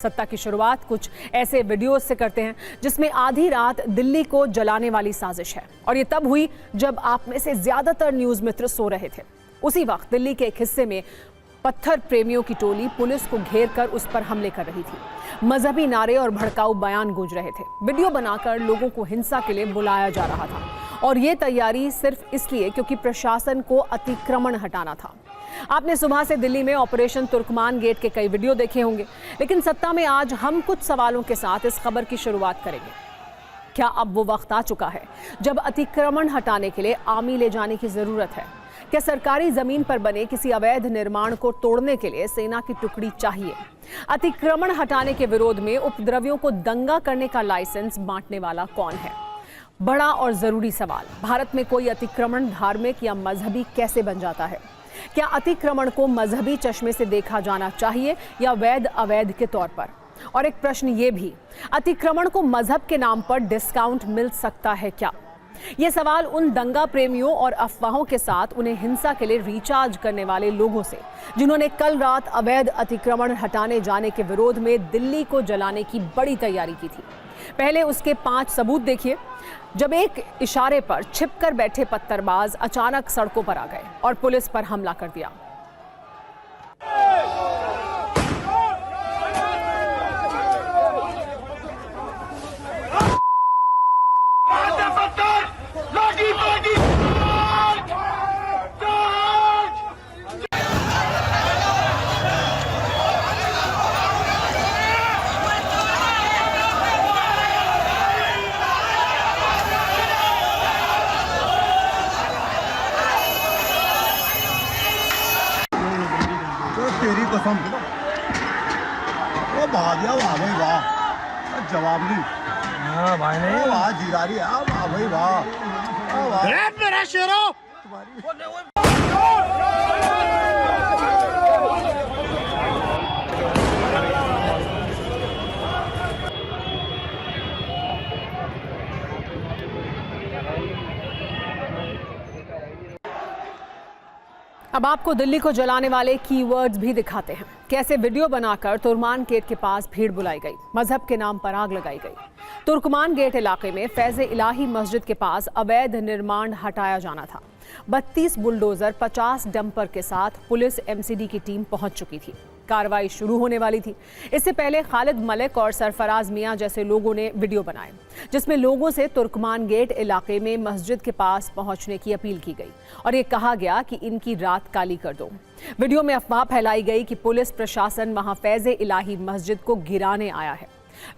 सत्ता की शुरुआत कुछ ऐसे वीडियोस से करते हैं जिसमें आधी रात दिल्ली को जलाने वाली साजिश है और ये तब हुई जब आप में से ज्यादातर न्यूज मित्र सो रहे थे। उसी वक्त दिल्ली के एक हिस्से में पत्थर प्रेमियों की टोली पुलिस को घेर कर उस पर हमले कर रही थी। मजहबी नारे और भड़काऊ बयान गूंज रहे थे। वीडियो बनाकर लोगों को हिंसा के लिए बुलाया जा रहा था और ये तैयारी सिर्फ इसलिए क्योंकि प्रशासन को अतिक्रमण हटाना था। आपने सुबह से दिल्ली में ऑपरेशन तुर्कमान गेट के कई वीडियो देखे होंगे, लेकिन सत्ता में आज हम कुछ सवालों के साथ इस खबर की शुरुआत करेंगे। क्या अब वो वक्त आ चुका है जब अतिक्रमण हटाने के लिए आर्मी ले जाने की जरूरत है? क्या सरकारी जमीन पर बने किसी अवैध निर्माण को तोड़ने के लिए सेना की टुकड़ी चाहिए? अतिक्रमण हटाने के विरोध में उपद्रवियों को दंगा करने का लाइसेंस बांटने वाला कौन है? बड़ा और जरूरी सवाल, भारत में कोई अतिक्रमण धार्मिक या मजहबी कैसे बन जाता है? क्या अतिक्रमण को मजहबी चश्मे से देखा जाना चाहिए या वैध अवैध के तौर पर? और एक प्रश्न ये भी, अतिक्रमण को मजहब के नाम पर डिस्काउंट मिल सकता है क्या? ये सवाल उन दंगा प्रेमियों और अफवाहों के साथ उन्हें हिंसा के लिए रिचार्ज करने वाले लोगों से, जिन्होंने कल रात अवैध अतिक्रमण हटाने जाने के विरोध में दिल्ली को जलाने की बड़ी तैयारी की थी। पहले उसके 5 सबूत देखिए। जब एक इशारे पर छिपकर बैठे पत्थरबाज अचानक सड़कों पर आ गए और पुलिस पर हमला कर दिया। तेरी कसम वो भाग भाई वाह, जवाब नहीं। हाँ भाई नहीं, वाह जीरारी, वाह भाई वाह, मेरा शेरो। अब आपको दिल्ली को जलाने वाले कीवर्ड्स भी दिखाते हैं। कैसे वीडियो बनाकर तुर्कमान गेट के पास भीड़ बुलाई गई, मजहब के नाम पर आग लगाई गई। तुर्कमान गेट इलाके में फैज़े इलाही मस्जिद के पास अवैध निर्माण हटाया जाना था। 32 बुलडोजर 50 डंपर के साथ पुलिस एमसीडी की टीम पहुंच चुकी थी। कार्रवाई शुरू होने वाली थी। इससे पहले खालिद मलिक और सरफराज मियां जैसे लोगों ने वीडियो बनाए, जिसमें लोगों से तुर्कमान गेट इलाके में मस्जिद के पास पहुंचने की अपील की गई और ये कहा गया कि इनकी रात काली कर दो। वीडियो में अफवाह फैलाई गई कि पुलिस प्रशासन वहां फैज़े इलाही मस्जिद को गिराने आया है।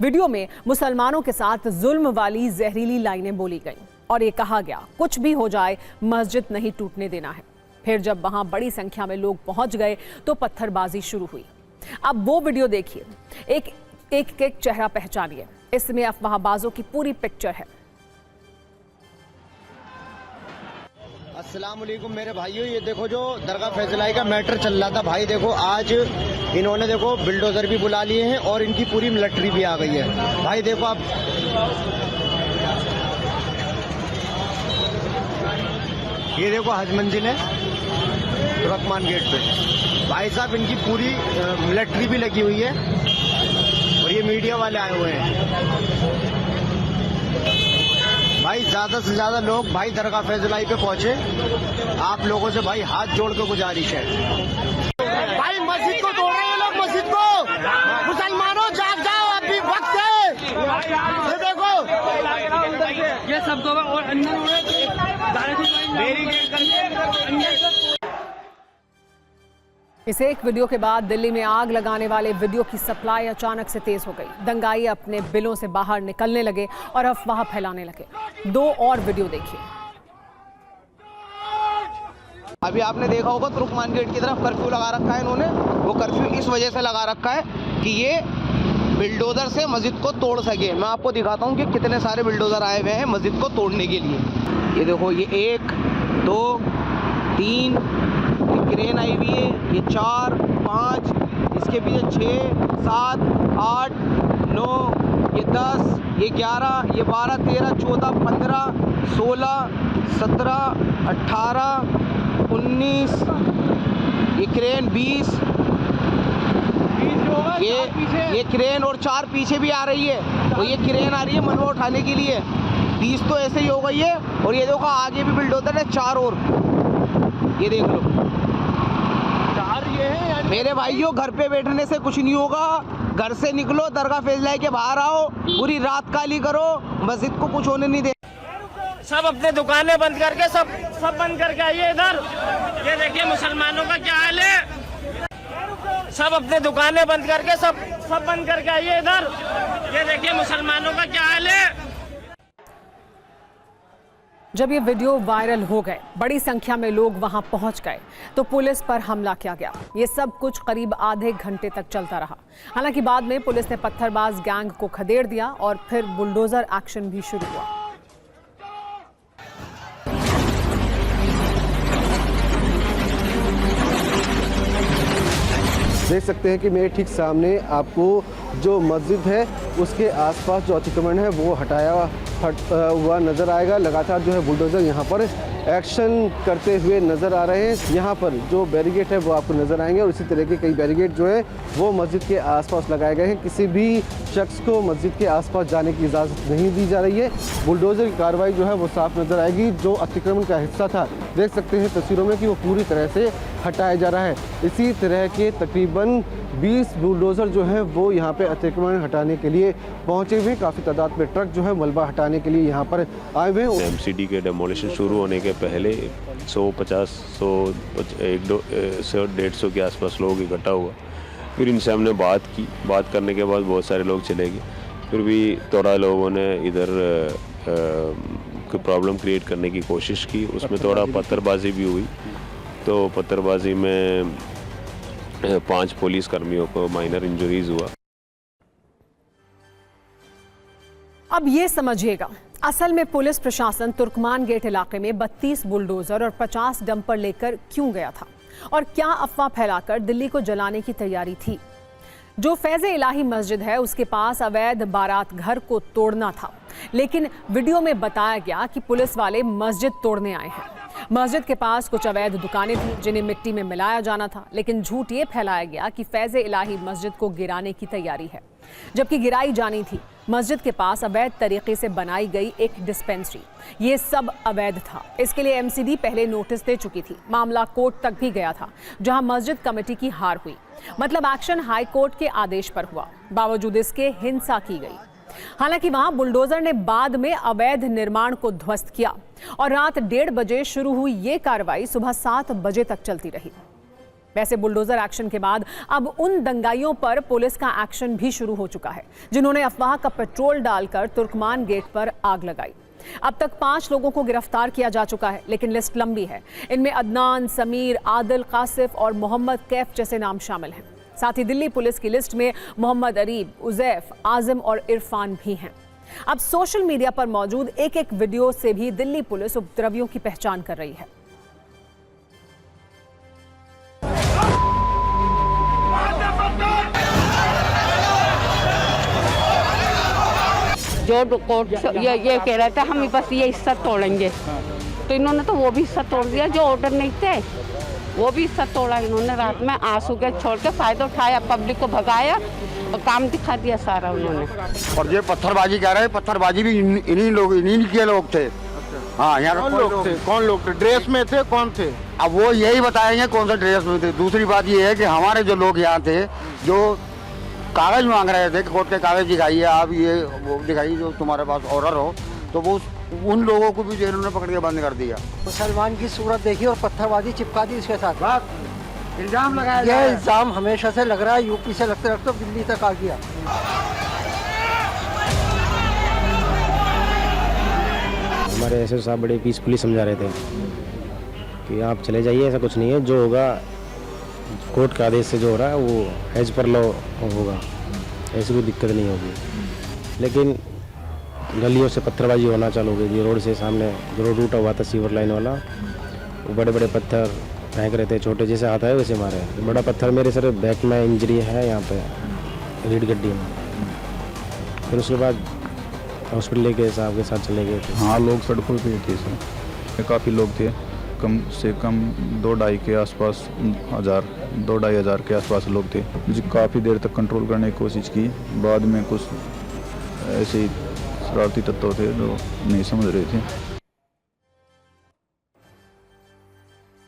वीडियो में मुसलमानों के साथ जुल्म वाली जहरीली लाइनें बोली गईं और ये कहा गया कुछ भी हो जाए मस्जिद नहीं टूटने देना है। फिर जब वहां बड़ी संख्या में लोग पहुंच गए तो पत्थरबाजी शुरू हुई। अब वो वीडियो देखिए, एक चेहरा पहचानिए। इसमें अफवाहबाजों की पूरी पिक्चर है। अस्सलाम वालेकुम मेरे भाइयों, ये देखो जो दरगाह फैजलाई का मैटर चल रहा था भाई, देखो आज इन्होंने देखो बिल्डोजर भी बुला लिए हैं और इनकी पूरी मिलिट्री भी आ गई है। भाई देखो आप, ये देखो हज मंजिल है तुर्कमान गेट पे। भाई साहब इनकी पूरी मिलिट्री भी लगी हुई है और ये मीडिया वाले आए हुए हैं। भाई ज्यादा से ज्यादा लोग भाई दरगाह फैजलाई पे पहुंचे। आप लोगों से भाई हाथ जोड़ के गुजारिश है। भाई मस्जिद को तोड़ रहे हैं लोग, मस्जिद को। मुसलमानों जाग जाओ, अभी वक्त है। ये देखो ये सब और अंदर इस एक वीडियो के बाद दिल्ली में आग लगाने वाले वीडियो की सप्लाई अचानक से तेज हो गई। दंगाई अपने बिलों से बाहर निकलने लगे और अफवाह फैलाने लगे। 2 और वीडियो देखिए। अभी आपने देखा होगा तुर्कमान गेट की तरफ कर्फ्यू लगा रखा है इन्होंने। वो कर्फ्यू इस वजह से लगा रखा है कि ये बिल्डोजर से मस्जिद को तोड़ सके। मैं आपको दिखाता हूँ कि कितने सारे बिल्डोजर आए हुए हैं मस्जिद को तोड़ने के लिए। ये देखो, ये 1 2 3 क्रेन आई हुई है, ये 4 5, इसके पीछे 6 7 8 9, ये 10, ये 11, ये 12 13 14 15 16 17 18 19, ये क्रेन 20 होगा। ये क्रेन और 4 पीछे भी आ रही है, और ये क्रेन आ रही है मलबा उठाने के लिए। 20 तो ऐसे ही हो गई है, और ये देखो आगे भी बिल्डोजर है 4 और, ये देख लो 4 ये है। मेरे भाइयों, घर पे बैठने से कुछ नहीं होगा। घर से निकलो, दरगाह फैसला के बाहर आओ, पूरी रात काली करो, मस्जिद को कुछ होने नहीं दे। सब अपने दुकानें बंद करके सब बंद करके आइए इधर। ये देखिए मुसलमानों का क्या हाल है। सब अपने दुकानें बंद करके सब बंद करके आइए इधर। ये देखिए मुसलमानों का क्या हाल है। जब ये वीडियो वायरल हो गए, बड़ी संख्या में लोग वहां पहुंच गए, तो पुलिस पर हमला किया गया। ये सब कुछ करीब आधे घंटे तक चलता रहा। हालांकि बाद में पुलिस ने पत्थरबाज गैंग को खदेड़ दिया और फिर बुलडोजर एक्शन भी शुरू हुआ। देख सकते हैं कि मेरे ठीक सामने आपको जो मस्जिद है उसके आसपास जो अतिक्रमण है वो हटाया हुआ नज़र आएगा। लगातार जो है बुलडोज़र यहाँ पर एक्शन करते हुए नज़र आ रहे हैं। यहाँ पर जो बैरिकेड है वो आपको नज़र आएंगे, और इसी तरह के कई बैरिकेड जो है वो मस्जिद के आसपास लगाए गए हैं। किसी भी शख्स को मस्जिद के आसपास जाने की इजाज़त नहीं दी जा रही है। बुलडोज़र की कार्रवाई जो है वो साफ नज़र आएगी। जो अतिक्रमण का हिस्सा था, देख सकते हैं तस्वीरों में कि वो पूरी तरह से हटाया जा रहा है। इसी तरह के तकरीबन 20 बुलडोज़र जो हैं वो यहाँ पे अतिक्रमण हटाने के लिए पहुँचे हुए हैं। काफ़ी तादाद में ट्रक जो है मलबा हटाने के लिए यहाँ पर आए हुए हैं। एमसीडी के डेमोलिशन शुरू होने के पहले 100-150 के आसपास लोग इकट्ठा हुआ। फिर इनसे हमने बात की। बात करने के बाद बहुत सारे लोग चले गए। फिर भी थोड़ा लोगों ने इधर कोई प्रॉब्लम क्रिएट करने की कोशिश की। उसमें थोड़ा पत्थरबाजी भी हुई। तो पत्थरबाजी में 5 पुलिस कर्मियों को माइनर इंजरीज हुआ। अब ये समझिएगा, असल में पुलिस प्रशासन तुर्कमान गेट इलाके में 32 बुलडोजर और 50 डंपर लेकर क्यों गया था, और क्या अफवाह फैलाकर दिल्ली को जलाने की तैयारी थी। जो फैज़े इलाही मस्जिद है उसके पास अवैध बारात घर को तोड़ना था, लेकिन वीडियो में बताया गया कि पुलिस वाले मस्जिद तोड़ने आए हैं। मस्जिद के पास कुछ अवैध दुकानें थीं जिन्हें मिट्टी में मिलाया जाना था, लेकिन झूठ ये फैलाया गया कि फैज़े इलाही मस्जिद को गिराने की तैयारी है, जबकि गिराई जानी थी मस्जिद के पास अवैध तरीके से बनाई गई एक डिस्पेंसरी। ये सब अवैध था। इसके लिए एमसीडी पहले नोटिस दे चुकी थी। मामला कोर्ट तक भी गया था, जहां मस्जिद कमेटी की हार हुई। मतलब एक्शन हाई कोर्ट के आदेश पर हुआ, बावजूद इसके हिंसा की गई। हालांकि वहां बुलडोजर ने बाद में अवैध निर्माण को ध्वस्त किया, और रात 1:30 बजे शुरू हुई ये कार्रवाई सुबह 7 बजे तक चलती रही। वैसे बुलडोजर एक्शन के बाद अब उन दंगाइयों पर पुलिस का एक्शन भी शुरू हो चुका है, जिन्होंने अफवाह का पेट्रोल डालकर तुर्कमान गेट पर आग लगाई। अब तक 5 लोगों को गिरफ्तार किया जा चुका है, लेकिन लिस्ट लंबी है। इनमें अदनान, समीर, आदिल, कासिफ और मोहम्मद कैफ जैसे नाम शामिल हैं। साथ ही दिल्ली पुलिस की लिस्ट में मोहम्मद अरीब, उजैफ, आजिम और इरफान भी हैं। अब सोशल मीडिया पर मौजूद एक वीडियो से भी दिल्ली पुलिस उपद्रवियों की पहचान कर रही है। जो कोर्ट ये कह रहे थे हम बस ये हिस्सा तोड़ेंगे, तो इन्होंने तो वो भी हिस्सा तोड़ दिया। जो ऑर्डर नहीं थे वो भी हिस्सा तोड़ा इन्होंने। रात में आंसू के छोड़ के फायदा उठाया, पब्लिक को भगाया और काम दिखा दिया सारा उन्होंने। और ये पत्थरबाजी कह रहे हैं, पत्थरबाजी भी इन्हीं के लोग थे। हाँ, यहाँ कौन लोग थे? ड्रेस में थे? कौन थे? अब वो यही बताएंगे कौन सा ड्रेस में थे। दूसरी बात ये है कि हमारे जो लोग यहाँ थे, जो कागज मांग रहे थे, कोर्ट के कागज दिखाइए आप, ये वो दिखाइए जो तुम्हारे पास ऑर्डर हो, तो वो उन लोगों को भी जेल में पकड़ के बंद कर दिया। मुसलमान की सूरत देखी और पत्थरबाजी चिपका दी इसके साथ। इल्जाम लगाया ये इल्जाम हमेशा से लग रहा है, यूपी से लगते लगते दिल्ली तक आ गया। हमारे एसएसपी साहब बड़े पीसफुली समझा रहे थे कि आप चले जाइए, ऐसा कुछ नहीं है, जो होगा कोर्ट के आदेश से जो हो रहा है वो एज पर लॉ होगा, ऐसी कोई दिक्कत नहीं होगी। लेकिन गलियों से पत्थरबाजी होना चालू हो गई। ये रोड से सामने जो रोड टूटा हुआ था सीवर लाइन वाला, वो बड़े बड़े पत्थर फेंक रहे थे, छोटे जैसे हाथ आए वैसे मारे। बड़ा पत्थर मेरे सर बैक में इंजरी है, यहाँ पे रीढ़ गड्डी में। फिर उसके बाद हॉस्पिटल लेके साहब के साथ चले गए थे। हाँ, लोग सड़कों पे थे सर, काफ़ी लोग थे, कम से कम 2-2.5 के आसपास 2-2.5 के आसपास लोग थे। मुझे काफ़ी देर तक कंट्रोल करने की कोशिश की, बाद में कुछ ऐसे ही शरारती तत्व थे जो नहीं समझ रहे थे।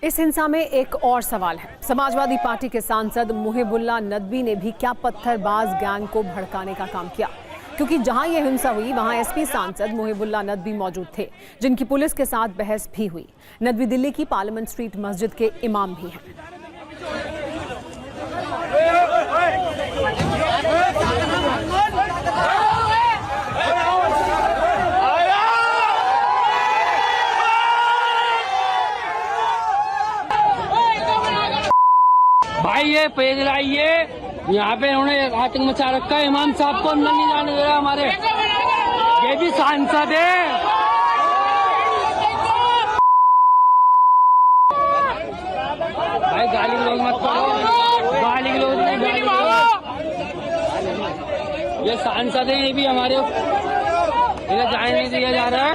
इस हिंसा में एक और सवाल है। समाजवादी पार्टी के सांसद मुहिबुल्लाह नदवी ने भी क्या पत्थरबाज गैंग को भड़काने का काम किया, क्योंकि जहां यह हिंसा हुई वहां एसपी सांसद मुहिबुल्लाह नदवी मौजूद थे, जिनकी पुलिस के साथ बहस भी हुई। नदवी दिल्ली की पार्लियामेंट स्ट्रीट मस्जिद के इमाम भी हैं। भाई ये पेज लाइए, यहाँ पे उन्होंने आतंक मचा रखा है। इमाम साहब को अंदर नहीं जाने दे रहा हमारे, ये भी सांसद है। भाई गाली गलौज मत करो, गाली गलौज नहीं, गाली गलौज। ये सांसद है, ये भी हमारे इधर जाने नहीं दिया जा रहा है।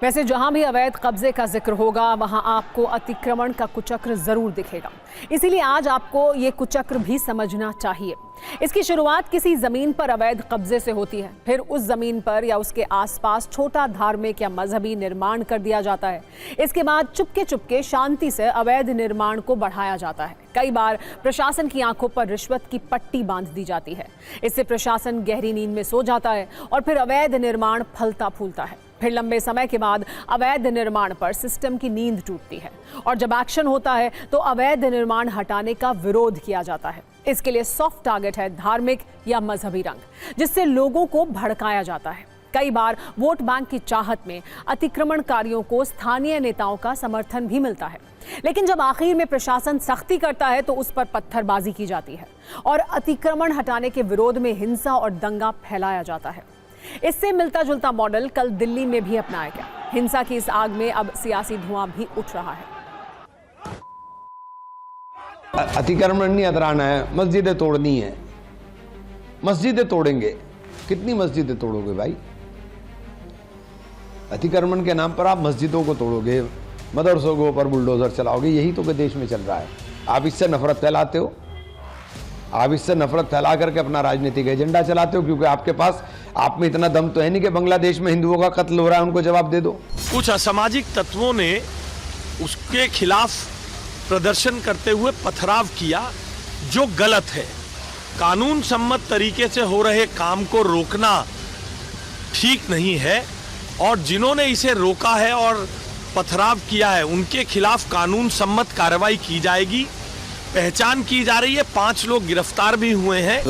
वैसे जहां भी अवैध कब्जे का जिक्र होगा वहां आपको अतिक्रमण का कुचक्र जरूर दिखेगा। इसीलिए आज आपको ये कुचक्र भी समझना चाहिए। इसकी शुरुआत किसी जमीन पर अवैध कब्जे से होती है, फिर उस जमीन पर या उसके आसपास छोटा धार्मिक या मजहबी निर्माण कर दिया जाता है। इसके बाद चुपके चुपके शांति से अवैध निर्माण को बढ़ाया जाता है। कई बार प्रशासन की आंखों पर रिश्वत की पट्टी बांध दी जाती है। इससे प्रशासन गहरी नींद में सो जाता है और फिर अवैध निर्माण फलता फूलता है। फिर लंबे समय के बाद अवैध निर्माण पर सिस्टम की नींद टूटती है और जब एक्शन होता है तो अवैध निर्माण हटाने का विरोध किया जाता है। इसके लिए सॉफ्ट टारगेट है धार्मिक या मजहबी रंग, जिससे लोगों को भड़काया जाता है। कई बार वोट बैंक की चाहत में अतिक्रमणकारियों को स्थानीय नेताओं का समर्थन भी मिलता है, लेकिन जब आखिर में प्रशासन सख्ती करता है तो उस पर पत्थरबाजी की जाती है और अतिक्रमण हटाने के विरोध में हिंसा और दंगा फैलाया जाता है। इससे मिलता जुलता मॉडल कल दिल्ली में भी अपनाया गया। हिंसा की इस आग में अब सियासी धुआं भी उठ रहा है। अतिक्रमण नहीं हटाना है, मस्जिदें तोड़नी है। मस्जिदें तोड़ेंगे, कितनी मस्जिदें तोड़ोगे भाई? अतिक्रमण के नाम पर आप मस्जिदों को तोड़ोगे, मदरसों के ऊपर बुलडोजर चलाओगे। यही तो देश में चल रहा है। आप इससे नफरत फैलाते हो, आप इससे नफरत फैला करके अपना राजनीतिक एजेंडा चलाते हो, क्योंकि आपके पास आप में इतना दम तो है नहीं कि बांग्लादेश में हिंदुओं का कत्ल हो रहा है उनको जवाब दे दो। कुछ असामाजिक तत्वों ने उसके खिलाफ प्रदर्शन करते हुए पथराव किया, जो गलत है। कानून सम्मत तरीके से हो रहे काम को रोकना ठीक नहीं है, और जिन्होंने इसे रोका है और पथराव किया है उनके खिलाफ कानून सम्मत कार्रवाई की जाएगी। पहचान की जा रही है, 5 लोग गिरफ्तार भी हुए हैं।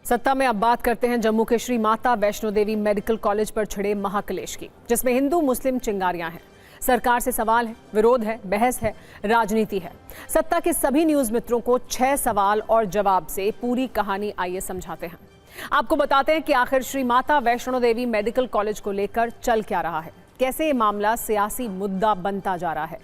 सत्ता में अब बात करते हैं जम्मू के श्री माता वैष्णो देवी मेडिकल कॉलेज पर छिड़े महाक्लेश की, जिसमें हिंदू मुस्लिम चिंगारियां हैं। सरकार से सवाल है, विरोध है, बहस है, राजनीति है। सत्ता के सभी न्यूज मित्रों को 6 सवाल और जवाब से पूरी कहानी आइए समझाते हैं। आपको बताते हैं कि आखिर श्री माता वैष्णो देवी मेडिकल कॉलेज को लेकर चल क्या रहा है, कैसे ये मामला सियासी मुद्दा बनता जा रहा है।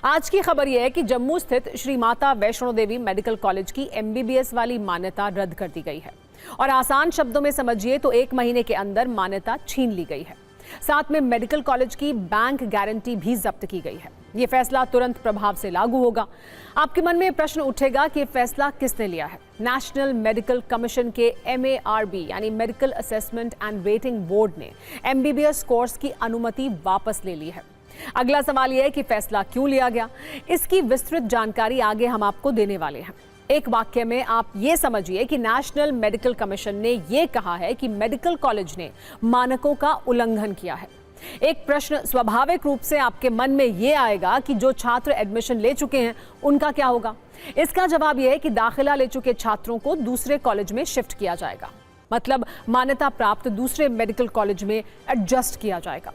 आज की खबर यह है कि जम्मू स्थित श्री माता वैष्णो देवी मेडिकल कॉलेज की MBBS वाली मान्यता रद्द कर दी गई है, और आसान शब्दों में समझिए तो 1 महीने के अंदर मान्यता छीन ली गई है। साथ में मेडिकल कॉलेज की बैंक गारंटी भी जब्त की गई है। ये फैसला तुरंत प्रभाव से लागू होगा। आपके मन में प्रश्न उठेगा कि ये फैसला किसने लिया है? नेशनल मेडिकल कमीशन के MARB यानी medical assessment and rating board ने MBBS कोर्स की अनुमति वापस ले ली है। अगला सवाल यह है कि फैसला क्यों लिया गया। इसकी विस्तृत जानकारी आगे हम आपको देने वाले हैं। एक वाक्य में आप ये समझिए कि नेशनल मेडिकल कमीशन ने ये कहा है कि मेडिकल कॉलेज ने मानकों का उल्लंघन किया है। एक प्रश्न स्वाभाविक रूप से आपके मन में ये आएगा कि जो छात्र एडमिशन ले चुके हैं उनका क्या होगा? इसका जवाब यह है कि दाखिला ले चुके छात्रों को दूसरे कॉलेज में शिफ्ट किया जाएगा, मतलब मान्यता प्राप्त दूसरे मेडिकल कॉलेज में एडजस्ट किया जाएगा।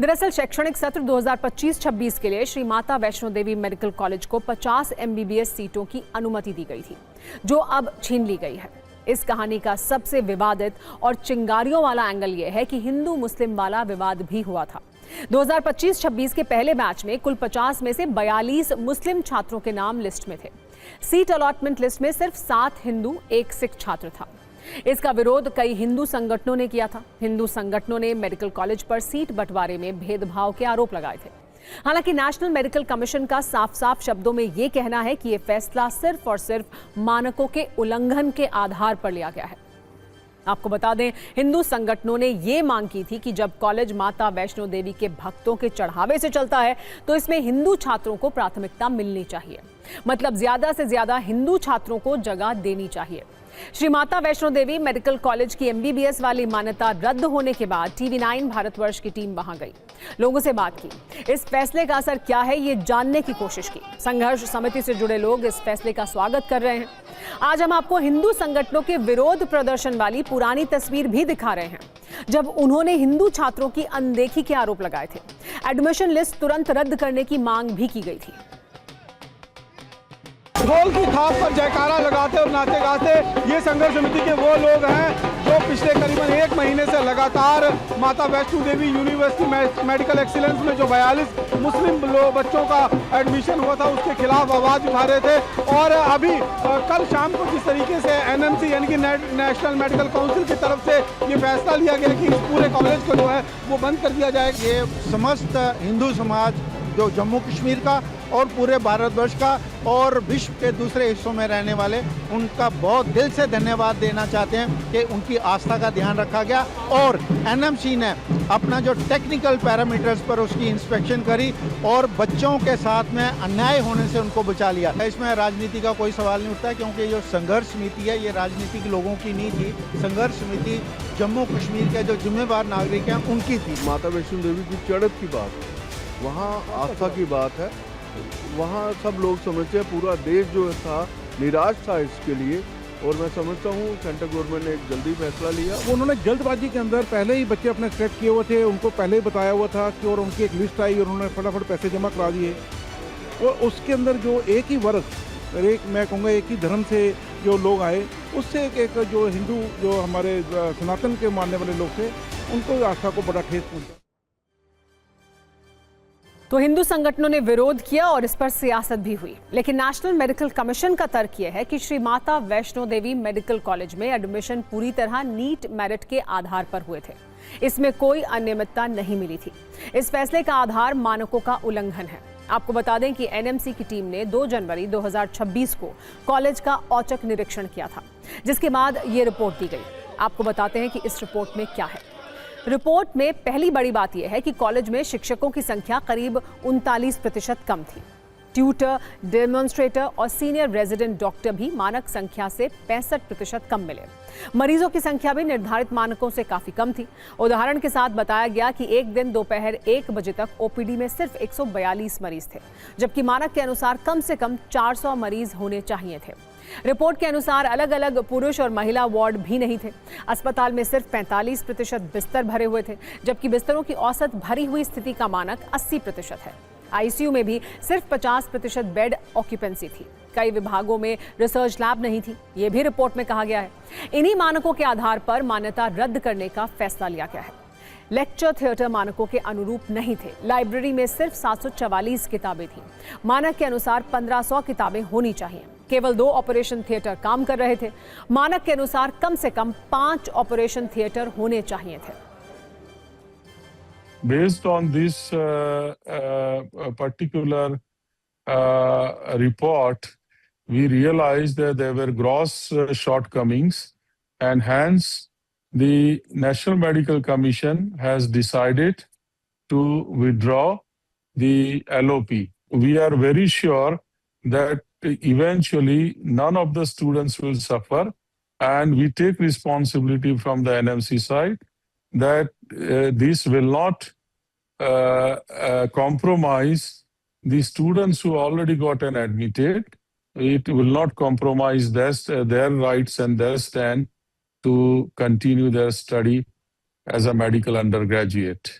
दरअसल शैक्षणिक सत्र 2025-26 के लिए श्री माता वैष्णो देवी मेडिकल कॉलेज को 50 MBBS सीटों की अनुमति दी गई थी, जो अब छीन ली गई है। इस कहानी का सबसे विवादित और चिंगारियों वाला एंगल यह है कि हिंदू मुस्लिम वाला विवाद भी हुआ था। 2025-26 के पहले बैच में कुल 50 में से 42 मुस्लिम छात्रों के नाम लिस्ट में थे। सीट अलॉटमेंट लिस्ट में सिर्फ 7 हिंदू 1 सिख छात्र था। इसका विरोध कई हिंदू संगठनों ने किया था। हिंदू संगठनों ने मेडिकल कॉलेज पर सीट बंटवारे में भेदभाव के आरोप लगाए थे। हालांकि नेशनल मेडिकल कमीशन का साफ-साफ शब्दों में यह कहना है कि यह फैसला सिर्फ और सिर्फ मानकों के उल्लंघन के आधार पर लिया गया है। आपको बता दें, हिंदू संगठनों ने ये मांग की थी कि जब कॉलेज माता वैष्णो देवी के भक्तों के चढ़ावे से चलता है तो इसमें हिंदू छात्रों को प्राथमिकता मिलनी चाहिए। मतलब ज्यादा से ज्यादा हिंदू छात्रों को जगह देनी चाहिए। श्री माता वैष्णो देवी मेडिकल कॉलेज की MBBS वाली मान्यता रद्द होने के बाद TV9 भारतवर्ष की टीम वहां गई, लोगों से बात की, इस फैसले का असर क्या है ये जानने की कोशिश की। संघर्ष समिति से जुड़े लोग इस फैसले का स्वागत कर रहे हैं। आज हम आपको हिंदू संगठनों के विरोध प्रदर्शन वाली पुरानी तस्वीर भी दिखा रहे हैं, जब उन्होंने हिंदू छात्रों की अनदेखी के आरोप लगाए थे। एडमिशन लिस्ट तुरंत रद्द करने की मांग भी की गई थी। ढोल की थाप पर जयकारा लगाते और नाचे गाते ये संघर्ष समिति के वो लोग हैं जो पिछले करीबन 1 महीने से लगातार माता Vaishno Devi university medical excellence में जो 42 मुस्लिम बच्चों का एडमिशन हुआ था उसके खिलाफ आवाज उठा रहे थे। और अभी कल शाम को जिस तरीके से NMC यानी कि नेशनल मेडिकल काउंसिल की तरफ से ये फैसला लिया गया कि इस पूरे कॉलेज को जो है वो बंद कर दिया जाएगा। ये समस्त हिंदू समाज जो जम्मू कश्मीर का और पूरे भारतवर्ष का और विश्व के दूसरे हिस्सों में रहने वाले, उनका बहुत दिल से धन्यवाद देना चाहते हैं कि उनकी आस्था का ध्यान रखा गया और NMC ने अपना जो टेक्निकल पैरामीटर्स पर उसकी इंस्पेक्शन करी और बच्चों के साथ में अन्याय होने से उनको बचा लिया। इसमें राजनीति का कोई सवाल नहीं उठता क्योंकि जो संघर्ष समिति है ये राजनीतिक लोगों की नहीं थी। संघर्ष समिति जम्मू कश्मीर के जो जिम्मेवार नागरिक हैं उनकी थी। माता वैष्णो देवी की चढ़त की बात, वहाँ आस्था की बात है, वहाँ सब लोग समझते हैं, पूरा देश जो था निराश था इसके लिए। और मैं समझता हूँ सेंट्रल गवर्नमेंट ने एक जल्दी फैसला लिया। उन्होंने जल्दबाजी के अंदर पहले ही बच्चे अपने सेलेक्ट किए हुए थे, उनको पहले ही बताया हुआ था कि, और उनकी एक लिस्ट आई और उन्होंने फटाफट पैसे जमा करा दिए। और उसके अंदर जो एक ही वर्ग, मैं कहूँगा एक ही धर्म से जो लोग आए, उससे एक जो हिंदू जो हमारे सनातन के मानने वाले लोग थे उनको आस्था को बड़ा ठेस पहुँचा। तो हिंदू संगठनों ने विरोध किया और इस पर सियासत भी हुई। लेकिन नेशनल मेडिकल कमीशन का तर्क यह है कि श्री माता वैष्णो देवी मेडिकल कॉलेज में एडमिशन पूरी तरह नीट मेरिट के आधार पर हुए थे। इसमें कोई अनियमितता नहीं मिली थी। इस फैसले का आधार मानकों का उल्लंघन है। आपको बता दें कि NMC की टीम ने 2 जनवरी 2026 को कॉलेज का औचक निरीक्षण किया था, जिसके बाद ये रिपोर्ट दी गई। आपको बताते हैं कि इस रिपोर्ट में क्या है। रिपोर्ट में पहली बड़ी बात यह है कि कॉलेज में शिक्षकों की संख्या करीब 39% कम थी। ट्यूटर, डेमोन्स्ट्रेटर और सीनियर रेजिडेंट डॉक्टर भी मानक संख्या से 65% कम मिले। मरीजों की संख्या भी निर्धारित मानकों से काफी कम थी। उदाहरण के साथ बताया गया कि एक दिन दोपहर 1 बजे तक OPD में सिर्फ 142 मरीज थे, जबकि मानक के अनुसार कम से कम 400 मरीज होने चाहिए थे। रिपोर्ट के अनुसार अलग अलग पुरुष और महिला वार्ड भी नहीं थे। अस्पताल में सिर्फ 45% बिस्तर भरे हुए थे, जबकि बिस्तरों की औसत भरी हुई स्थिति का मानक 80% है। ICU में भी सिर्फ 50% बेड ऑक्यूपेंसी थी। कई विभागों में रिसर्च लैब नहीं थी, ये भी रिपोर्ट में कहा गया है। इन्हीं मानकों के आधार पर मान्यता रद्द करने का फैसला लिया गया है। लेक्चर थिएटर मानकों के अनुरूप नहीं थे। लाइब्रेरी में सिर्फ 744 किताबें थीं। मानक के अनुसार 1500 किताबें होनी चाहिए। केवल 2 ऑपरेशन थिएटर काम कर रहे थे। मानक के अनुसार कम से कम 5 ऑपरेशन थिएटर होने चाहिए थे। Based on this particular report, we realized that there were gross shortcomings, and hence the National Medical Commission has decided to withdraw the LOP. We are very sure that eventually none of the students will suffer, and we take responsibility from the NMC side that this will not compromise the students who already got admitted. It will not compromise their rights and their stand to continue their study as a medical undergraduate.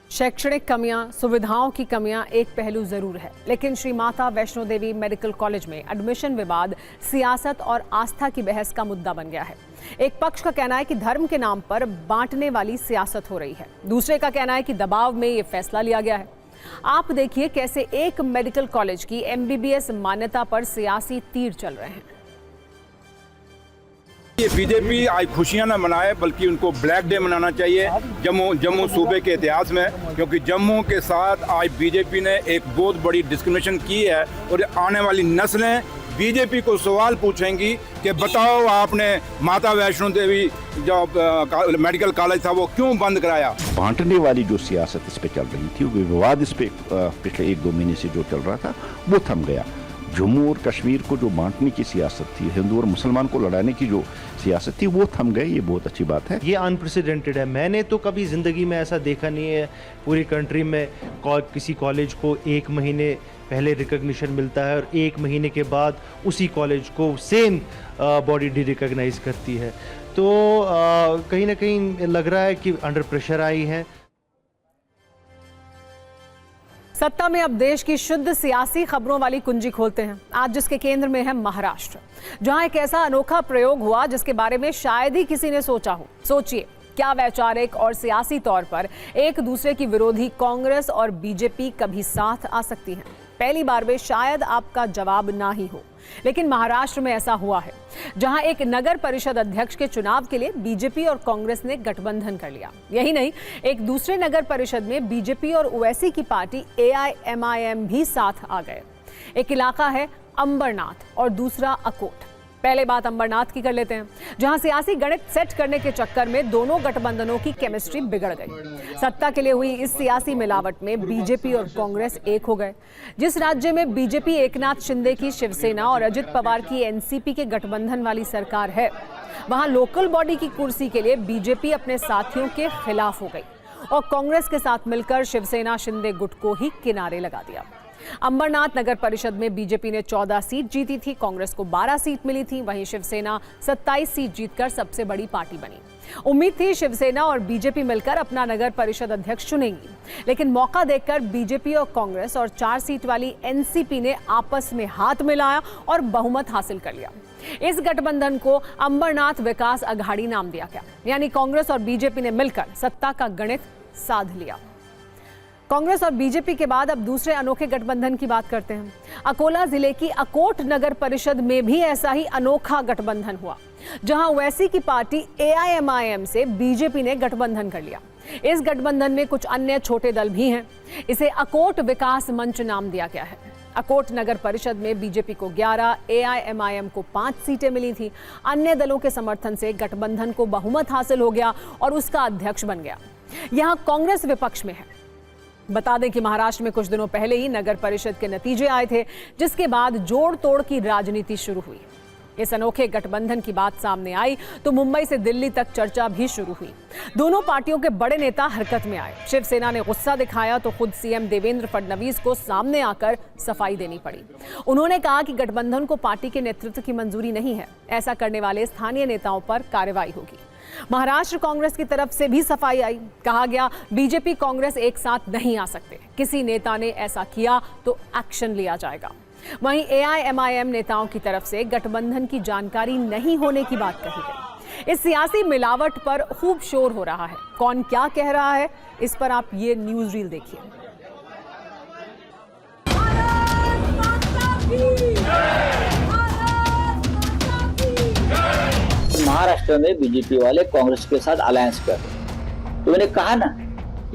शैक्षणिक कमियां, सुविधाओं की कमियां एक पहलू जरूर है, लेकिन श्री माता वैष्णो देवी मेडिकल कॉलेज में एडमिशन विवाद सियासत और आस्था की बहस का मुद्दा बन गया है। एक पक्ष का कहना है कि धर्म के नाम पर बांटने वाली सियासत हो रही है, दूसरे का कहना है कि दबाव में ये फैसला लिया गया है। आप देखिए कैसे एक मेडिकल कॉलेज की MBBS मान्यता पर सियासी तीर चल रहे हैं। ये बीजेपी आज खुशियां न मनाए बल्कि उनको ब्लैक डे मनाना चाहिए जम्मू सूबे के इतिहास में, क्योंकि जम्मू के साथ आज बीजेपी ने एक बहुत बड़ी डिस्क्रिमिनेशन की है और आने वाली नस्लें बीजेपी को सवाल पूछेंगी कि बताओ आपने माता वैष्णो देवी जो मेडिकल कॉलेज था वो क्यों बंद कराया। बांटने वाली जो सियासत इस पे चल रही थी, वो विवाद इस पे पिछले 1-2 महीने से जो चल रहा था वो थम गया। जम्मू और कश्मीर को जो बांटने की सियासत थी, हिंदू और मुसलमान को लड़ाने की जो सियासत थी, वो थम गई। ये बहुत अच्छी बात है। ये अनप्रेसिडेंटेड है। मैंने तो कभी ज़िंदगी में ऐसा देखा नहीं है पूरी कंट्री में किसी कॉलेज को 1 महीने पहले रिकॉग्निशन मिलता है और 1 महीने के बाद उसी कॉलेज को सेम बॉडी डी रिकॉग्नाइज करती है। तो कहीं ना कहीं लग रहा है कि अंडर प्रेशर आई है। सत्ता में अब देश की शुद्ध सियासी खबरों वाली कुंजी खोलते हैं। आज जिसके केंद्र में है महाराष्ट्र, जहां एक ऐसा अनोखा प्रयोग हुआ जिसके बारे में शायद ही किसी ने सोचा हो। सोचिए, क्या वैचारिक और सियासी तौर पर एक दूसरे की विरोधी कांग्रेस और बीजेपी कभी साथ आ सकती हैं? पहली बार में शायद आपका जवाब ना ही हो, लेकिन महाराष्ट्र में ऐसा हुआ है, जहां एक नगर परिषद अध्यक्ष के चुनाव के लिए बीजेपी और कांग्रेस ने गठबंधन कर लिया। यही नहीं, एक दूसरे नगर परिषद में बीजेपी और ओवैसी की पार्टी AIMIM भी साथ आ गए। एक इलाका है अंबरनाथ और दूसरा अकोट। पहले बात अंबरनाथ की कर लेते हैं, जहां सियासी गणित सेट करने के चक्कर में दोनों गठबंधनों की केमिस्ट्री बिगड़ गई। सत्ता के लिए हुई इस सियासी मिलावट में बीजेपी और कांग्रेस एक हो गए। जिस राज्य में बीजेपी एकनाथ शिंदे की शिवसेना और अजित पवार की NCP के गठबंधन वाली सरकार है, वहां लोकल बॉडी की कुर्सी के लिए बीजेपी अपने साथियों के खिलाफ हो गई और कांग्रेस के साथ मिलकर शिवसेना शिंदे गुट को ही किनारे लगा दिया। अंबरनाथ नगर परिषद में बीजेपी ने 14 सीट जीती थी, कांग्रेस को 12 सीट मिली थी। वहीं शिवसेना 27 सीट जीतकर सबसे बड़ी पार्टी बनी। उम्मीद थी शिवसेना और बीजेपी मिलकर अपना नगर परिषद अध्यक्ष चुनेंगी, लेकिन मौका देखकर बीजेपी और कांग्रेस और 4 सीट वाली NCP ने आपस में हाथ मिलाया और बहुमत हासिल कर लिया। इस गठबंधन को अंबरनाथ विकास अघाड़ी नाम दिया गया, यानी कांग्रेस और बीजेपी ने मिलकर सत्ता का गणित साध लिया। कांग्रेस और बीजेपी के बाद अब दूसरे अनोखे गठबंधन की बात करते हैं। अकोला जिले की अकोट नगर परिषद में भी ऐसा ही अनोखा गठबंधन हुआ, जहां ओवैसी की पार्टी AIMIM से बीजेपी ने गठबंधन कर लिया। इस गठबंधन में कुछ अन्य छोटे दल भी हैं। इसे अकोट विकास मंच नाम दिया गया है। अकोट नगर परिषद में बीजेपी को 11, AIMIM को 5 सीटें मिली थी। अन्य दलों के समर्थन से गठबंधन को बहुमत हासिल हो गया और उसका अध्यक्ष बन गया। यहां कांग्रेस विपक्ष में है। बता दें कि महाराष्ट्र में कुछ दिनों पहले ही नगर परिषद के नतीजे आए थे, जिसके बाद जोड़ तोड़ की राजनीति शुरू हुई। इस अनोखे गठबंधन की बात सामने आई तो मुंबई से दिल्ली तक चर्चा भी शुरू हुई। दोनों पार्टियों के बड़े नेता हरकत में आए। शिवसेना ने गुस्सा दिखाया तो खुद CM देवेंद्र फडणवीस को सामने आकर सफाई देनी पड़ी। उन्होंने कहा कि गठबंधन को पार्टी के नेतृत्व की मंजूरी नहीं है, ऐसा करने वाले स्थानीय नेताओं पर कार्रवाई होगी। महाराष्ट्र कांग्रेस की तरफ से भी सफाई आई। कहा गया, बीजेपी कांग्रेस एक साथ नहीं आ सकते, किसी नेता ने ऐसा किया तो एक्शन लिया जाएगा। वहीं AIMIM नेताओं की तरफ से गठबंधन की जानकारी नहीं होने की बात कही गई। इस सियासी मिलावट पर खूब शोर हो रहा है। कौन क्या कह रहा है, इस पर आप ये न्यूज रील देखिए। महाराष्ट्र में बीजेपी वाले कांग्रेस के साथ अलायंस कर रहे हैं। तो मैंने कहा ना,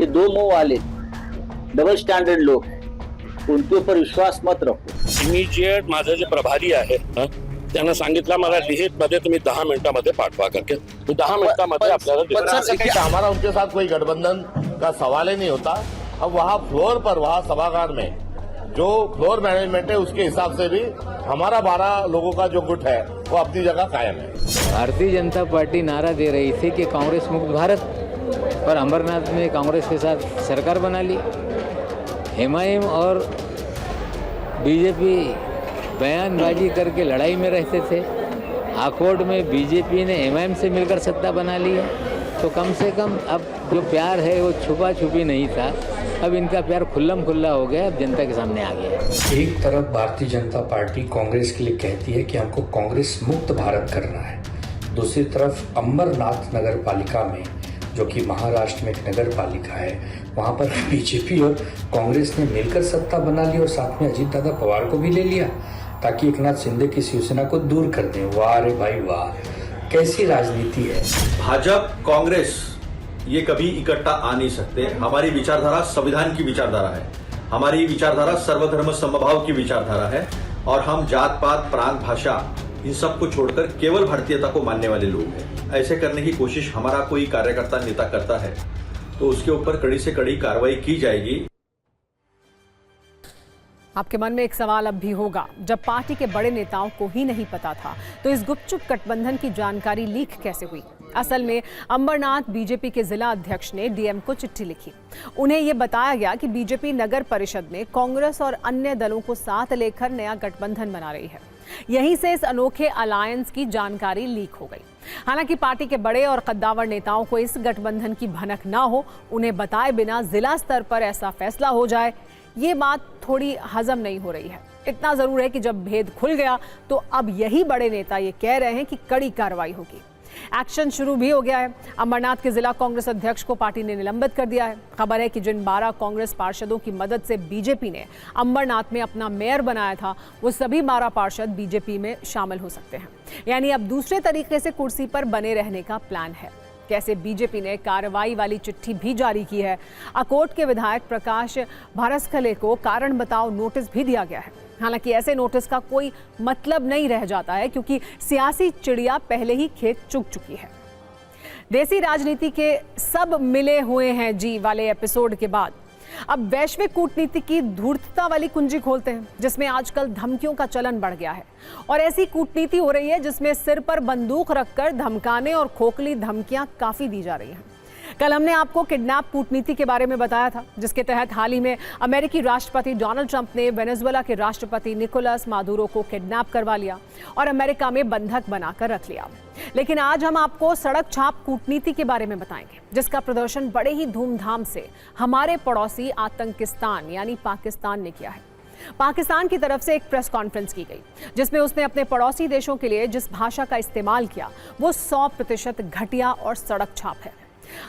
ये 2 मुंह वाले डबल स्टैंडर्ड लोग हैं, उनके ऊपर विश्वास मत रखो। इमिजिएट माझे जे प्रभारी आहे त्यांना सांगितलं मला लिहित मध्ये तुम्ही 10 मिनिटांमध्ये पाठवा करके, तो 10 मिनिटांमध्ये आपल्याला। हमारा उनके साथ कोई गठबंधन का सवाल ही नहीं होता। अब वहाँ फ्लोर पर, वहाँ सभागार में जो फ्लोर मैनेजमेंट है उसके हिसाब से भी हमारा 12 लोगों का जो गुट है वो अपनी जगह कायम है। भारतीय जनता पार्टी नारा दे रही थी कि कांग्रेस मुक्त भारत, पर अंबरनाथ में कांग्रेस के साथ सरकार बना ली। MIM और बीजेपी बयानबाजी करके लड़ाई में रहते थे। आकोट में बीजेपी ने MIM से मिलकर सत्ता बना ली है। तो कम से कम अब जो प्यार है वो छुपा छुपी नहीं था, अब इनका प्यार खुल्लम खुल्ला हो गया, अब जनता के सामने आ गया। एक तरफ भारतीय जनता पार्टी कांग्रेस के लिए कहती है कि हमको कांग्रेस मुक्त भारत करना है, दूसरी तरफ अंबरनाथ नगर पालिका में, जो कि महाराष्ट्र में एक नगर पालिका है, वहाँ पर बीजेपी और कांग्रेस ने मिलकर सत्ता बना ली और साथ में अजीत दादा पवार को भी ले लिया ताकि एकनाथ शिंदे की शिवसेना को दूर कर दें। वाह रे भाई वाह, कैसी राजनीति है? भाजपा कांग्रेस ये कभी इकट्ठा आ नहीं सकते। हमारी विचारधारा संविधान की विचारधारा है, हमारी विचारधारा सर्वधर्म समभाव की विचारधारा है और हम जात पात प्रांत भाषा इन सब को छोड़कर केवल भारतीयता को मानने वाले लोग हैं। ऐसे करने की कोशिश हमारा कोई कार्यकर्ता नेता करता है तो उसके ऊपर कड़ी से कड़ी कार्रवाई की जाएगी। आपके मन में एक सवाल अब भी होगा, जब पार्टी के बड़े नेताओं को ही नहीं पता था तो इस गुपचुप गठबंधन की जानकारी लीक कैसे हुई? असल में अंबरनाथ बीजेपी के जिला अध्यक्ष ने डीएम को चिट्ठी लिखी। उन्हें यह बताया गया कि बीजेपी नगर परिषद में कांग्रेस और अन्य दलों को साथ लेकर नया गठबंधन बना रही है। यहीं से इस अनोखे अलायंस की जानकारी लीक हो गई। हालांकि पार्टी के बड़े और कद्दावर नेताओं को इस गठबंधन की भनक ना हो, उन्हें बताए बिना जिला स्तर पर ऐसा फैसला हो जाए, ये बात थोड़ी हजम नहीं हो रही है। इतना जरूर है कि जब भेद खुल गया तो अब यही बड़े नेता ये कह रहे हैं कि कड़ी कार्रवाई होगी। एक्शन शुरू भी हो गया है। अंबरनाथ के जिला कांग्रेस अध्यक्ष को पार्टी ने निलंबित कर दिया है। खबर है कि जिन 12 कांग्रेस पार्षदों की मदद से बीजेपी ने अंबरनाथ में अपना मेयर बनाया था, वो सभी 12 पार्षद बीजेपी में शामिल हो सकते हैं। यानी अब दूसरे तरीके से कुर्सी पर बने रहने का प्लान है। कैसे बीजेपी ने कार्रवाई वाली चिट्ठी भी जारी की है। अकोट के विधायक प्रकाश भारसखले को कारण बताओ नोटिस भी दिया गया है। हालांकि ऐसे नोटिस का कोई मतलब नहीं रह जाता है क्योंकि सियासी चिड़िया पहले ही खेत चुग चुकी है। देसी राजनीति के सब मिले हुए हैं जी वाले एपिसोड के बाद अब वैश्विक कूटनीति की धूर्तता वाली कुंजी खोलते हैं, जिसमें आजकल धमकियों का चलन बढ़ गया है और ऐसी कूटनीति हो रही है जिसमें सिर पर बंदूक रखकर धमकाने और खोखली धमकियां काफी दी जा रही हैं। कल हमने आपको किडनैप कूटनीति के बारे में बताया था, जिसके तहत हाल ही में अमेरिकी राष्ट्रपति डोनाल्ड ट्रंप ने वेनेजुएला के राष्ट्रपति निकोलस मादुरो को किडनैप करवा लिया और अमेरिका में बंधक बनाकर रख लिया। लेकिन आज हम आपको सड़क छाप कूटनीति के बारे में बताएंगे, जिसका प्रदर्शन बड़े ही धूमधाम से हमारे पड़ोसी आतंकिस्तान यानी पाकिस्तान ने किया है। पाकिस्तान की तरफ से एक प्रेस कॉन्फ्रेंस की गई, जिसमें उसने अपने पड़ोसी देशों के लिए जिस भाषा का इस्तेमाल किया वो 100% घटिया और सड़क छाप है।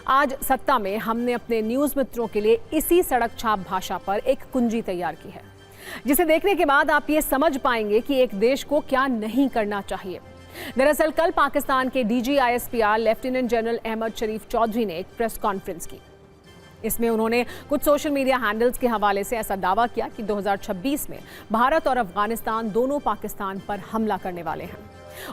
आज सत्ता में हमने अपने न्यूज मित्रों के लिए इसी सड़क छाप भाषा पर एक कुंजी तैयार की है, जिसे देखने के बाद आप ये समझ पाएंगे कि एक देश को क्या नहीं करना चाहिए। दरअसल कल पाकिस्तान के DGISPR लेफ्टिनेंट जनरल अहमद शरीफ चौधरी ने एक प्रेस कॉन्फ्रेंस की। इसमें उन्होंने कुछ सोशल मीडिया हैंडल्स के हवाले से ऐसा दावा किया कि 2026 में भारत और अफगानिस्तान दोनों पाकिस्तान पर हमला करने वाले हैं।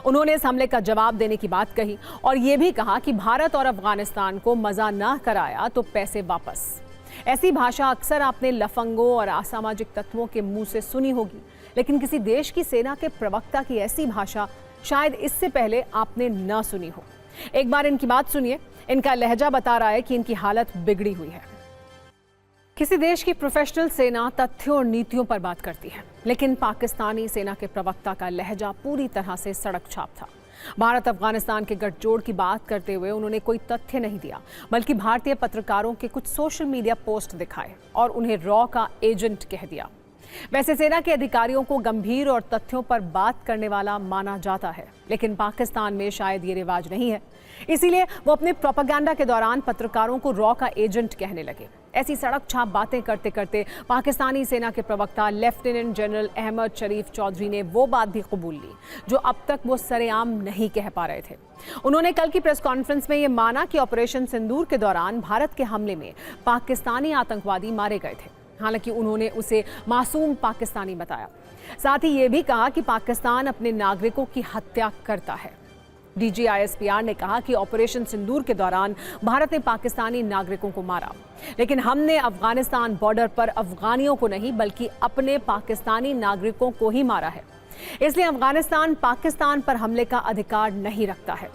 उन्होंने इस हमले का जवाब देने की बात कही और ये भी कहा कि भारत और अफगानिस्तान को मजा ना कराया तो पैसे वापस। ऐसी भाषा अक्सर आपने लफंगों और असामाजिक तत्वों के मुंह से सुनी होगी, लेकिन किसी देश की सेना के प्रवक्ता की ऐसी भाषा शायद इससे पहले आपने न सुनी हो। एक बार इनकी बात सुनिए। इनका लहजा बता रहा है कि इनकी हालत बिगड़ी हुई है। किसी देश की प्रोफेशनल सेना तथ्यों और नीतियों पर बात करती है, लेकिन पाकिस्तानी सेना के प्रवक्ता का लहजा पूरी तरह से सड़क छाप था। भारत अफगानिस्तान के गठजोड़ की बात करते हुए उन्होंने कोई तथ्य नहीं दिया, बल्कि भारतीय पत्रकारों के कुछ सोशल मीडिया पोस्ट दिखाए और उन्हें रॉ का एजेंट कह दिया। वैसे सेना के अधिकारियों को गंभीर और तथ्यों पर बात करने वाला माना जाता है, लेकिन पाकिस्तान में शायद ये रिवाज नहीं है। इसीलिए वो अपने प्रोपेगेंडा के दौरान पत्रकारों को रॉ का एजेंट कहने लगे। ऐसी सड़क छाप बातें करते करते पाकिस्तानी सेना के प्रवक्ता लेफ्टिनेंट जनरल अहमद शरीफ चौधरी ने वो बात भी कबूल ली जो अब तक वो सरेआम नहीं कह पा रहे थे। उन्होंने कल की प्रेस कॉन्फ्रेंस में ये माना कि ऑपरेशन सिंदूर के दौरान भारत के हमले में पाकिस्तानी आतंकवादी मारे गए थे। हालांकि उन्होंने उसे मासूम पाकिस्तानी बताया। साथ ही ये भी कहा कि पाकिस्तान अपने नागरिकों की हत्या करता है। DGISPR ने कहा कि ऑपरेशन सिंदूर के दौरान भारत ने पाकिस्तानी नागरिकों को मारा, लेकिन हमने अफगानिस्तान बॉर्डर पर अफगानियों को नहीं बल्कि अपने पाकिस्तानी नागरिकों को ही मारा है। इसलिए अफगानिस्तान पाकिस्तान पर हमले का अधिकार नहीं रखता है।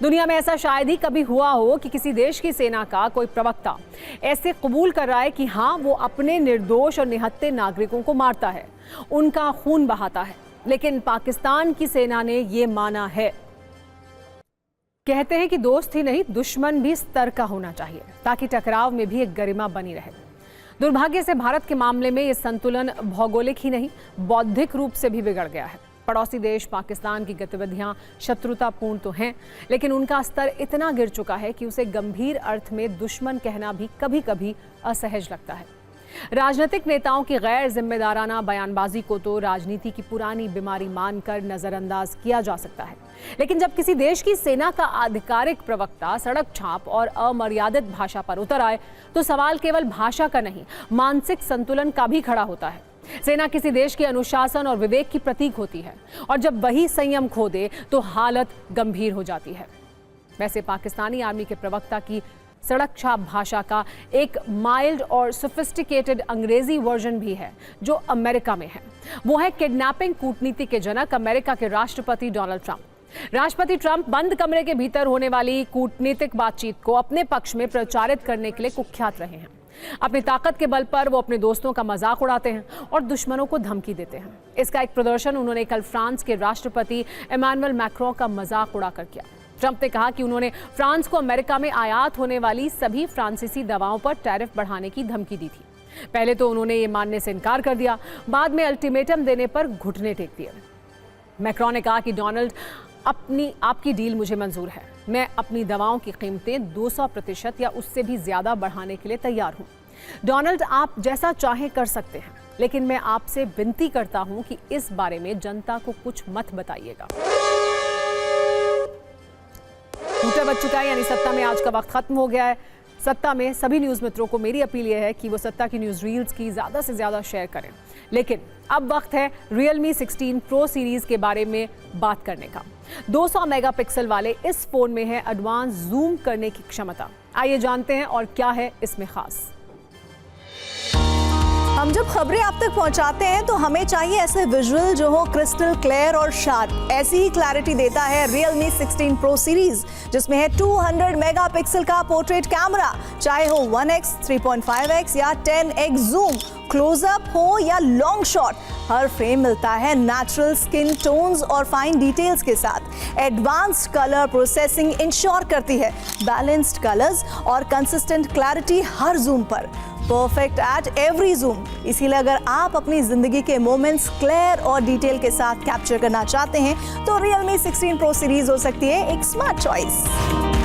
दुनिया में ऐसा शायद ही कभी हुआ हो कि किसी देश की सेना का कोई प्रवक्ता ऐसे कबूल कर रहा है कि हाँ, वो अपने निर्दोष और निहत्थे नागरिकों को मारता है, उनका खून बहाता है। लेकिन पाकिस्तान की सेना ने ये माना है। कहते हैं कि दोस्त ही नहीं दुश्मन भी स्तर का होना चाहिए, ताकि टकराव में भी एक गरिमा बनी रहे। दुर्भाग्य से भारत के मामले में ये संतुलन भौगोलिक ही नहीं बौद्धिक रूप से भी बिगड़ गया है। पड़ोसी देश पाकिस्तान की गतिविधियां शत्रुतापूर्ण तो हैं, लेकिन उनका स्तर इतना गिर चुका है कि उसे गंभीर अर्थ में दुश्मन कहना भी कभी कभी असहज लगता है। राजनीतिक नेताओं की गैर जिम्मेदाराना बयानबाजी को तो राजनीति की पुरानी बीमारी मानकर नजरअंदाज किया जा सकता है, लेकिन जब किसी देश की सेना का आधिकारिक प्रवक्ता सड़क छाप और अमर्यादित भाषा पर उतर आए तो सवाल केवल भाषा का नहीं, मानसिक संतुलन का भी खड़ा होता है। सेना किसी देश के अनुशासन और विवेक की प्रतीक होती है, और जब वही संयम खो दे तो हालत गंभीर हो जाती है। वैसे पाकिस्तानी आर्मी के प्रवक्ता की सड़क छाप भाषा का एक माइल्ड और सोफिस्टिकेटेड अंग्रेजी वर्जन भी है जो अमेरिका में है। वो है किडनैपिंग कूटनीति के जनक अमेरिका के राष्ट्रपति डोनाल्ड ट्रंप। राष्ट्रपति ट्रंप बंद कमरे के भीतर होने वाली कूटनीतिक बातचीत को अपने पक्ष में प्रचारित करने के लिए कुख्यात रहे हैं। अपनी ताकत के बल पर वो अपने दोस्तों का मजाक उड़ाते हैं और दुश्मनों को धमकी देते हैं। इसका एक प्रदर्शन उन्होंने कल फ्रांस के राष्ट्रपति इमैनुअल मैक्रों का मजाक उड़ाकर किया। ट्रंप ने कहा कि उन्होंने फ्रांस को अमेरिका में आयात होने वाली सभी फ्रांसीसी दवाओं पर टैरिफ बढ़ाने की धमकी दी थी। पहले तो उन्होंने ये मानने से इनकार कर दिया, बाद में अल्टीमेटम देने पर घुटने टेक दिए। मैक्रों ने कहा कि डोनाल्ड, आपकी डील मुझे मंजूर है। मैं अपनी दवाओं की कीमतें 200% या उससे भी ज्यादा बढ़ाने के लिए तैयार हूं। डोनाल्ड, आप जैसा चाहें कर सकते हैं, लेकिन मैं आपसे विनती करता हूं कि इस बारे में जनता को कुछ मत बताइएगा। टूटा बच चुका है, यानी सत्ता में आज का वक्त खत्म हो गया है। सत्ता में सभी न्यूज़ मित्रों को मेरी अपील यह है कि वो सत्ता की न्यूज़ रील्स की ज़्यादा से ज़्यादा शेयर करें। लेकिन अब वक्त है Realme 16 Pro सीरीज़ के बारे में बात करने का। 200 मेगापिक्सल वाले इस फ़ोन में है एडवांस जूम करने की क्षमता। आइए जानते हैं और क्या है इसमें ख़ास। हम जब खबरें आप तक पहुंचाते हैं तो हमें चाहिए ऐसे विजुअल जो हो क्रिस्टल क्लियर और शार्प। ऐसी ही क्लैरिटी देता है Realme 16 Pro सीरीज, जिसमें है 200 मेगापिक्सल का पोर्ट्रेट कैमरा। चाहे हो 1x, 3.5x या 10x जूम, क्लोजअप हो या लॉन्ग शॉट, हर फ्रेम मिलता है नेचुरल स्किन टोन्स और फाइन डिटेल्स के साथ। एडवांस्ड कलर प्रोसेसिंग इंश्योर करती है बैलेंस्ड कलर्स और कंसिस्टेंट क्लैरिटी हर जूम पर। Perfect at every zoom. इसीलिए अगर आप अपनी जिंदगी के मोमेंट्स क्लियर और डिटेल के साथ कैप्चर करना चाहते हैं तो Realme 16 Pro सीरीज हो सकती है एक स्मार्ट चॉइस।